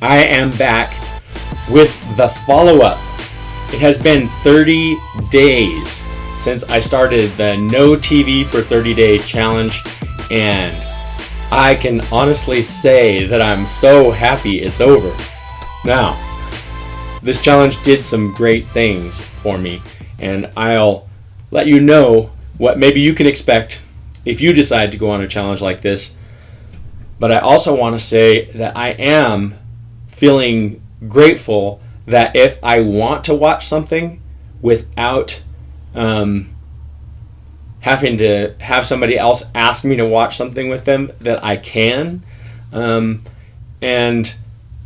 I am back with the follow-up. It has been 30 days since I started the No TV for 30-Day challenge, and I can honestly say that I'm so happy it's over. Now, this challenge did some great things for me, and I'll let you know what maybe you can expect if you decide to go on a challenge like this. But I also want to say that I am feeling grateful that if I want to watch something without having to have somebody else ask me to watch something with them, that I can. And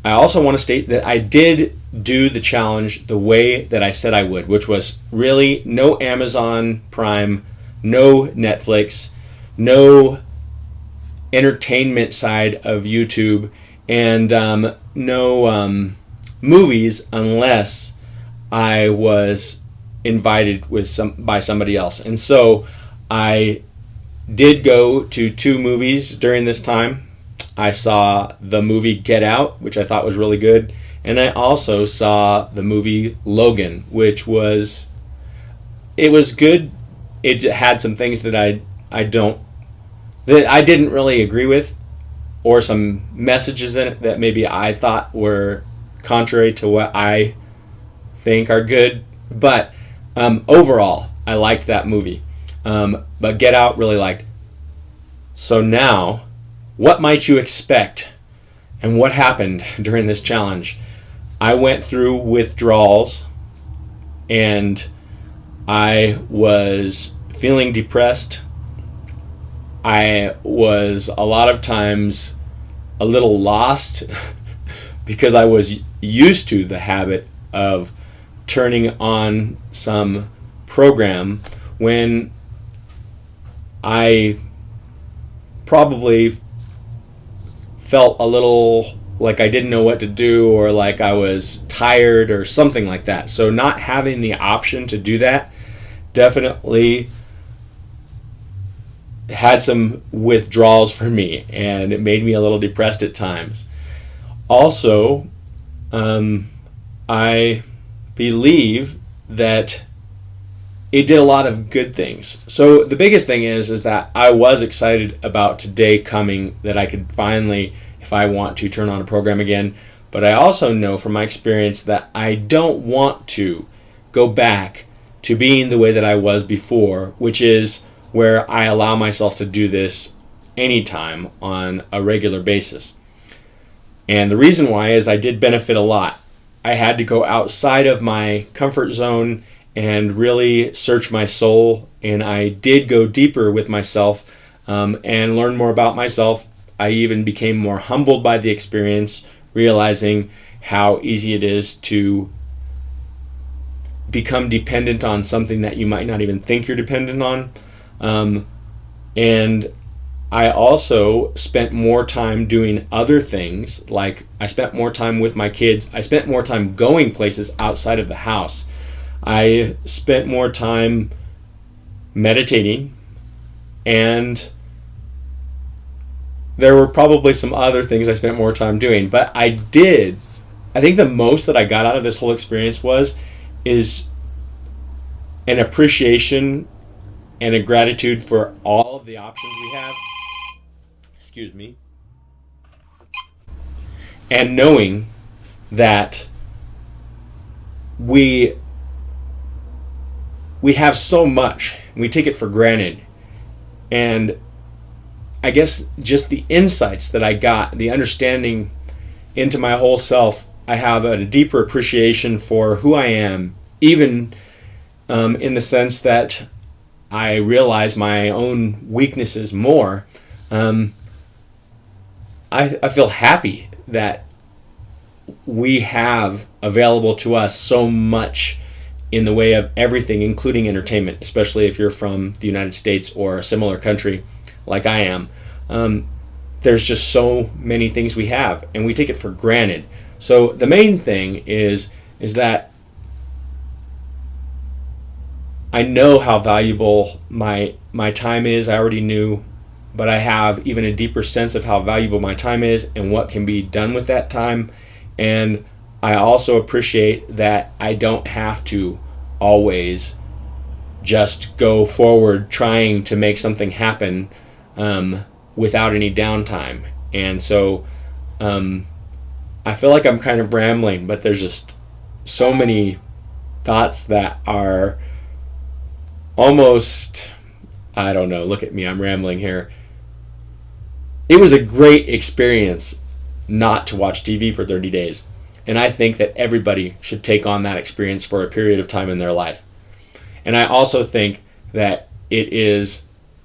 I also want to state that I did do the challenge the way that I said I would, which was really no Amazon Prime, no Netflix, no entertainment side of YouTube, and no movies unless I was invited by somebody else. And so I did go to 2 movies during this time. I saw the movie Get Out, which I thought was really good, and I also saw the movie Logan, which was good. It had some things that I didn't really agree with, or some messages in it that maybe I thought were contrary to what I think are good. But overall, I liked that movie. But Get Out really liked. So now, what might you expect, and what happened during this challenge? I went through withdrawals, and I was feeling depressed. I was a lot of times a little lost because I was used to the habit of turning on some program when I probably felt a little like I didn't know what to do, or like I was tired or something like that. So not having the option to do that definitely had some withdrawals for me, and it made me a little depressed at times. Also, I believe that it did a lot of good things. So the biggest thing is that I was excited about today coming, that I could finally, if I want to, turn on a program again. But I also know from my experience that I don't want to go back to being the way that I was before, which is where I allow myself to do this anytime on a regular basis. And the reason why is I did benefit a lot. I had to go outside of my comfort zone and really search my soul, and I did go deeper with myself and learn more about myself. I even became more humbled by the experience, realizing how easy it is to become dependent on something that you might not even think you're dependent on. And I also spent more time doing other things, like I spent more time with my kids. I spent more time going places outside of the house. I spent more time meditating, and there were probably some other things I spent more time doing. But I think the most that I got out of this whole experience is an appreciation and a gratitude for all of the options we have. Excuse me. And knowing that we have so much, we take it for granted. And I guess just the insights that I got, the understanding into my whole self, I have a deeper appreciation for who I am, even in the sense that I realize my own weaknesses more. I feel happy that we have available to us so much in the way of everything, including entertainment, especially if you're from the United States or a similar country like I am. There's just so many things we have, and we take it for granted. So the main thing is that I know how valuable my time is. I already knew, but I have even a deeper sense of how valuable my time is and what can be done with that time. And I also appreciate that I don't have to always just go forward trying to make something happen without any downtime. And so I feel like I'm kind of rambling, but there's just so many thoughts that are almost, I don't know, look at me, I'm rambling here. It was a great experience not to watch TV for 30 days. And I think that everybody should take on that experience for a period of time in their life. And I also think that it is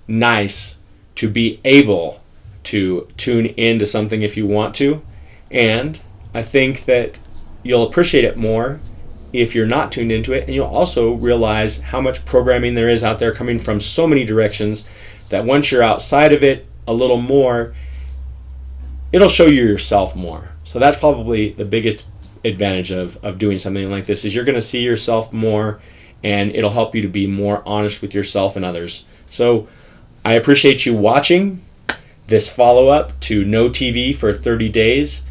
nice to be able to tune into something if you want to. And I think that you'll appreciate it more if you're not tuned into it. And you'll also realize how much programming there is out there coming from so many directions that once you're outside of it a little more, it'll show you yourself more. So that's probably the biggest advantage of doing something like this, is you're going to see yourself more, and it'll help you to be more honest with yourself and others. So I appreciate you watching this follow-up to No TV for 30 days.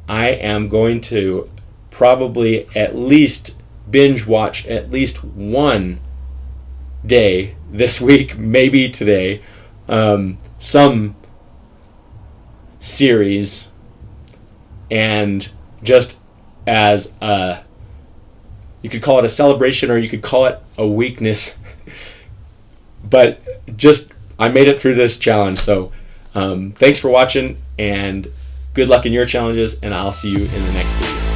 I am going to probably at least binge watch at least one day this week, maybe today, some series, and just as a, you could call it a celebration or you could call it a weakness, but just I made it through this challenge. So thanks for watching, and good luck in your challenges, and I'll see you in the next video.